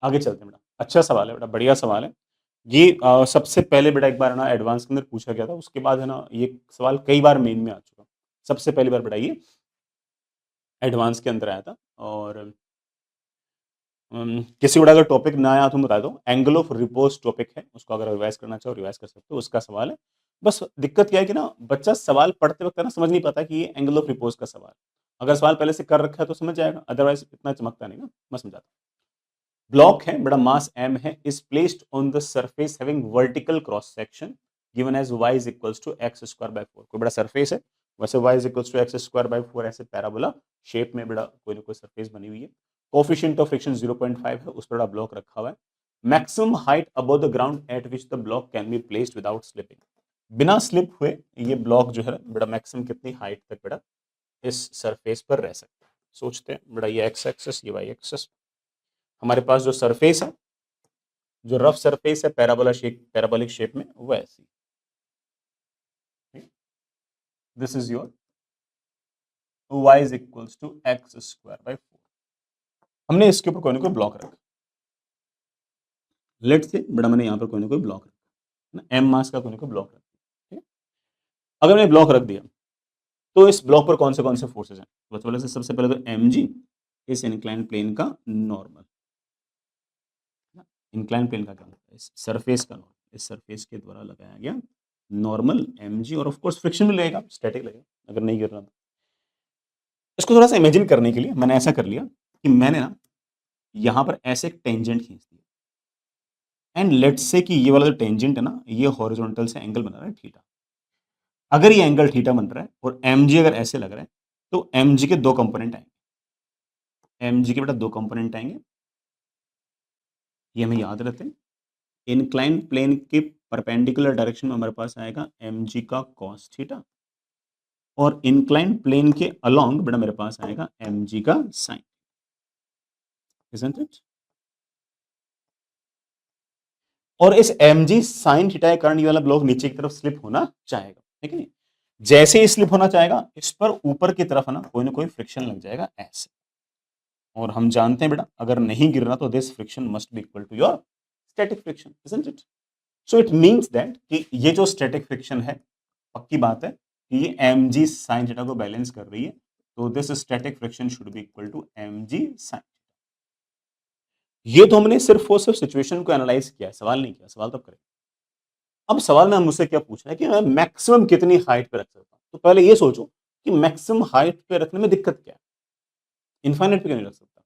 आगे चलते हैं बेटा। अच्छा सवाल है बेटा, बढ़िया सवाल है। ये सबसे पहले बेटा एक बार है ना एडवांस के अंदर पूछा गया था, उसके बाद है ना ये सवाल कई बार मेन में आ चुका। सबसे पहली बार बेटा ये एडवांस के अंदर आया था। और किसी बड़ा अगर टॉपिक ना आया तो मैं बता दूं, एंगल ऑफ रिपोज टॉपिक है, उसको अगर रिवाइज करना चाहो रिवाइज कर सकते हो, उसका सवाल है। बस दिक्कत क्या है कि ना बच्चा सवाल पढ़ते वक्त ना समझ नहीं पाता कि ये एंगल ऑफ रिपोज का सवाल। अगर सवाल पहले से कर रखा है तो समझ जाएगा, अदरवाइज इतना चमकता नहीं ना। मैं समझाता हूँ। ब्लॉक है बड़ा, मास m है, is placed on the surface having vertical cross section given as y is equals to x square by 4। कोई बड़ा सरफेस है, वैसे y is equals to x square by 4 ऐसे पैराबोला शेप में बड़ा कोई ना कोई सरफेस बनी हुई है। कोफिशिएंट ऑफ फ्रिक्शन 0.5 है, उस पर बड़ा ब्लॉक रखा हुआ है। Maximum height above the ground at which the block can be placed without slipping. बिना स्लिप हुए ये ब्लॉक जो है बड़ा मैक्सिमम कितनी हाइट तक बड़ा इस सरफेस पर रह सकता है। सोचते हैं बड़ा, ये एक्स एक्सेस ये वाई एक्सेस, हमारे पास जो सरफेस है, जो रफ सरफेस है पैराबोला शेप, पैराबोलिक शेप में, वो ऐसी। This is your y is equals to x square by 4। हमने इसके ऊपर कोई ना कोई ब्लॉक रखा, लेट से बड़ा मैंने यहाँ पर कोई ना कोई ब्लॉक रखा ना, m मास का कोई ना कोई ब्लॉक रखा। अगर मैंने ब्लॉक रख दिया तो इस ब्लॉक पर कौन से फोर्सेज हैं? तो सबसे पहले तो mg इस इंक्लाइन प्लेन का नॉर्मल, इंक्लाइन प्लेन का क्या होता है? इस सरफेस का नॉर्मल, इस सरफेस के द्वारा लगाया गया नॉर्मल mg, और ऑफ कोर्स फ्रिक्शन भी लगेगा, स्टैटिक लगेगा अगर नहीं गिर रहा तो। इसको थोड़ा सा इमेजिन करने के लिए मैंने ऐसा कर लिया कि मैंने ना यहां पर ऐसे एक टेंजेंट खींच दिया, एंड लेट्स से कि ये वाला जो टेंजेंट है ना, ये हॉरिजॉन्टल से एंगल बना रहा है थीटा। अगर ये एंगल थीटा बन रहा है और mg अगर ऐसे लग रहा है, तो mg के दो कंपोनेंट आएंगे, mg के बेटा दो कंपोनेंट आएंगे, ये हमें याद रहते हैं। इंक्लाइन प्लेन के परपेंडिकुलर डायरेक्शन में हमारे पास आएगा mg का cos थीटा, और इंक्लाइन प्लेन के अलोंग बेटा मेरे पास आएगा mg का sin, isn't it? और इस mg sin थीटा के कारण ये वाला ब्लॉक नीचे की तरफ स्लिप होना चाहेगा, ठीक है। जैसे ही स्लिप होना चाहेगा, इस पर ऊपर की तरफ है ना कोई फ्रिक्शन लग जाएगा ऐसे, और हम जानते हैं बेटा अगर नहीं गिरना तो this friction must be equal to your static friction, isn't it? So it means that कि ये जो स्टैटिक फ्रिक्शन है, पक्की बात है कि ये mg sin थीटा को बैलेंस कर रही है, तो this static friction should be equal to mg sin। ये तो हमने सिर्फ और सिर्फ सिचुएशन को एनालाइज किया है, सवाल नहीं किया, सवाल तब करें। अब सवाल में मुझसे क्या पूछ रहा है कि मैं मैक्सिमम कितनी हाइट पे रख सकता हूं, तो पहले ये सोचो कि मैक्सिमम हाइट पे रखने में दिक्कत क्या है, इन्फाइनाइट पे क्यों नहीं रख सकता?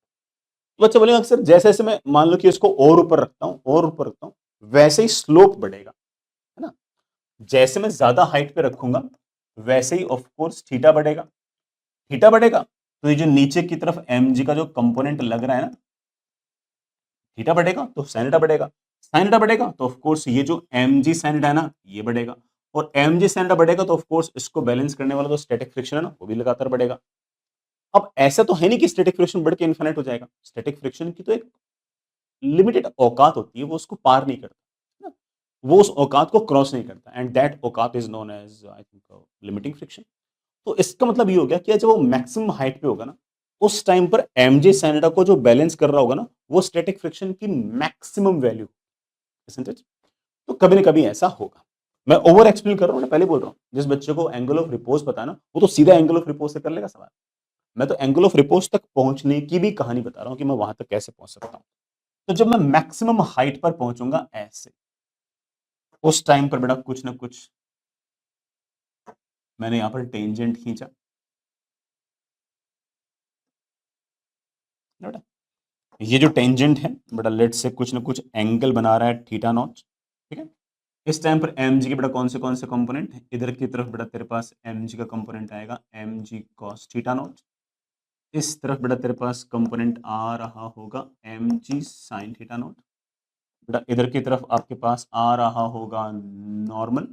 तो बच्चा बोलेगा सर जैसे जैसे मैं मान लो कि इसको और ऊपर रखता हूं और ऊपर रखता हूं, वैसे ही स्लोप बढ़ेगा, है ना। जैसे मैं ज्यादा हाइट पे रखूंगा वैसे ही ऑफ कोर्स थीटा बढ़ेगा, थीटा बढ़ेगा तो ये जो नीचे की तरफ mg का जो कंपोनेंट लग रहा है ना, थीटा बढ़ेगा तो sin थीटा बढ़ेगा, sin थीटा बढ़ेगा तो ऑफ कोर्स ये जो mg sin थीटा है ना ये बढ़ेगा, और mg sin थीटा बढ़ेगा तो ऑफ कोर्स इसको बैलेंस करने वाला जो स्टैटिक फ्रिक्शन है ना वो भी लगातार बढ़ेगा। अब ऐसा तो है नहीं कि स्टैटिक फ्रिक्शन बढ़ के इन्फिनिट हो जाएगा, स्टैटिक फ्रिक्शन की तो एक लिमिटेड औकात होती है, वो उसको पार नहीं करता, है ना? वो उस औकात को क्रॉस नहीं करता, एंड दैट औकात is known as I think limiting friction. तो इसका मतलब ये हो गया कि जब वो मैक्सिमम हाइट पे होगा ना, उस टाइम पर mj sin थीटा को जो बैलेंस कर रहा होगा ना, वो स्टैटिक फ्रिक्शन की मैक्सिमम वैल्यू, isn't it? तो कभी ना कभी ऐसा होगा। मैं ओवर एक्सप्लेन कर रहा हूँ, मैं पहले बोल रहा हूँ, जिस बच्चे को एंगल ऑफ रिपोज पता है ना, वो तो सीधा एंगल ऑफ रिपोज से कर लेगा सवाल। मैं तो एंगल ऑफ रिपोज तक पहुंचने की भी कहानी बता रहा हूँ कि मैं वहां तक कैसे पहुंच सकता हूँ। तो जब मैं मैक्सिमम हाइट पर पहुंचूंगा ऐसे, उस टाइम पर बेटा कुछ ना कुछ मैंने यहां पर टेंजेंट खींचा बेटा, ये जो टेंजेंट है बेटा लेट से कुछ ना कुछ एंगल बना रहा है थीटा नॉट, ठीक है। इस टाइम पर mg के बेटा कौन से कंपोनेंट, इधर की तरफ बेटा तेरे पास mg का कंपोनेंट आएगा mg cos थीटा नॉट, इस तरफ बेटा तेरे पास कंपोनेंट आ रहा होगा mg sin थीटा नॉट, बेटा इधर की तरफ आपके पास आ रहा होगा नॉर्मल,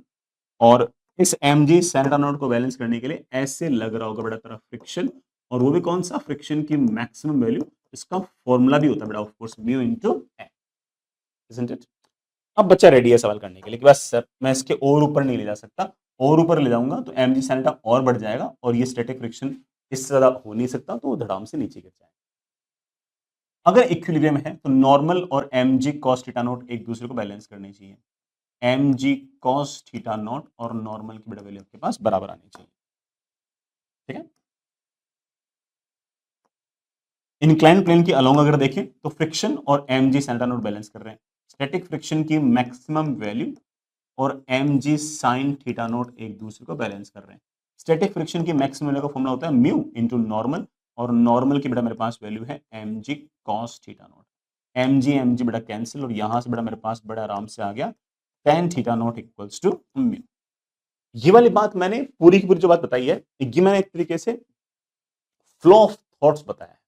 और इस mg sin थीटा नॉट को बैलेंस करने के लिए ऐसे लग रहा होगा बेटा तरफ फ्रिक्शन, और वो भी कौन सा फ्रिक्शन की मैक्सिमम वैल्यू, इसका फॉर्मूला भी होता है बेटा of course mu into N, isn't it? अब बच्चा रेडी है सवाल करने के लिए कि बस सर मैं इसके और ऊपर नहीं ले जा सकता, और ऊपर ले जाऊंगा तो mg sin थीटा और बढ़ जाएगा और ये स्टैटिक फ्रिक्शन इससे ज्यादा हो नहीं सकता, तो वो धड़ाम से नीचे गिर जाएगा। अगर इक्विलिब्रियम है तो नॉर्मल और mg cos थीटा नॉट एक दूसरे को बैलेंस करनी चाहिए। mg cos थीटा नॉट और नॉर्मल की बेटा वैल्यू आपके पास बराबर आनी चाहिए। ठीक है, इंक्लाइन प्लेन की अलोंग अगर देखें तो फ्रिक्शन और mg sin theta naught balance कर रहे हैं। स्टैटिक फ्रिक्शन की मैक्सिमम वैल्यू और mg sin थीटा नॉट एक दूसरे को बैलेंस कर रहे हैं। स्टैटिक फ्रिक्शन की मैक्सिमम वैल्यू का फॉर्मूला होता है म्यू इनटू नॉर्मल, और नॉर्मल की बेटा मेरे पास वैल्यू है mg cos theta naught. mg बेटा कैंसिल, और यहां से बेटा मेरे पास बड़ा आराम से आ गया tan theta not equals to mu. ये वाली बात मैंने पूरी की पूरी जो बात बताई है, ये मैंने एक तरीके से फ्लो ऑफ थॉट्स बताया है।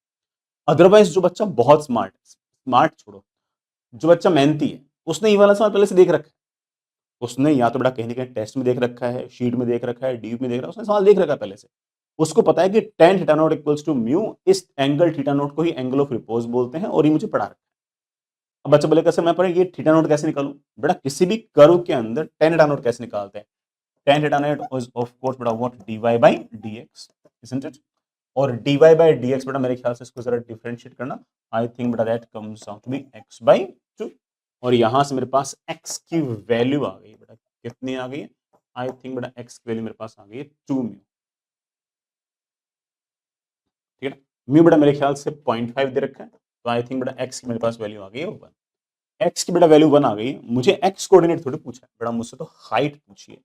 अदरवाइज जो बच्चा बहुत स्मार्ट, स्मार्ट छोड़ो, जो बच्चा मेहनती है उसने ये वाला सवाल पहले से देख रखा है। उसने या तो बड़ा कहीं ना कहीं टेस्ट में देख रखा है, शीट में देख रखा है, डीप में देख रखा है, उसने सवाल देख रखा है पहले से। उसको पता है कि tan theta not equals to mu, इस एंगल थीटा नॉट को ही एंगल ऑफ रिपोज बोलते हैं, और ये मुझे पढ़ा रखा है। अब बच्चा बोलेगा सर मैं पढ़े ये थीटा नॉट कैसे निकालूं? बेटा किसी भी कर्व के अंदर tan थीटा नॉट कैसे निकालते हैं? tan theta not is of course बेटा what, dy by dx, isn't it? और dy by dx बेटा मेरे ख्याल से इसको जरा डिफरेंशिएट करना, आई थिंक बेटा that comes out to be x by 2, और यहां से मेरे पास x की वैल्यू आ गई बेटा, कितनी आ गई? आई थिंक बेटा x की वैल्यू मेरे पास आ गई है 2 म्यू। ठीक है, म्यू बेटा मेरे ख्याल से 0.5 दे रखा है, तो आई थिंक बेटा x की मेरे पास वैल्यू आ गई है 1। x की बेटा वैल्यू 1 आ गई, मुझे x कोऑर्डिनेट थोड़ी पूछा है बेटा, मुझसे तो हाइट पूछिए।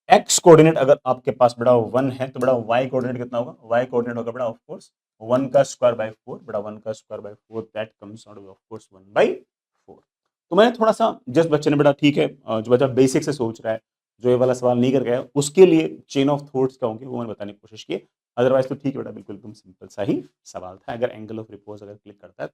x कोऑर्डिनेट अगर आपके पास बेटा 1 है तो बेटा y कोऑर्डिनेट कितना होगा? y कोऑर्डिनेट होगा बेटा ऑफ कोर्स 1 का स्क्वायर बाय 4, बेटा 1 का square by 4 that comes out of course 1 by 4। तो मैंने थोड़ा सा, जिस बच्चे ने बेटा ठीक है, जो बच्चा बेसिक से सोच रहा है, जो ये वाला सवाल नहीं कर गया है, उसके लिए चेन ऑफ थॉट्स क्या होंगे वो मैंने बताने की कोशिश की। अदरवाइज तो ठीक है बेटा, बिल्कुल एकदम सिंपल सा ही सवाल था। अगर एंगल ऑफ रिपोज अगर क्लिक करता है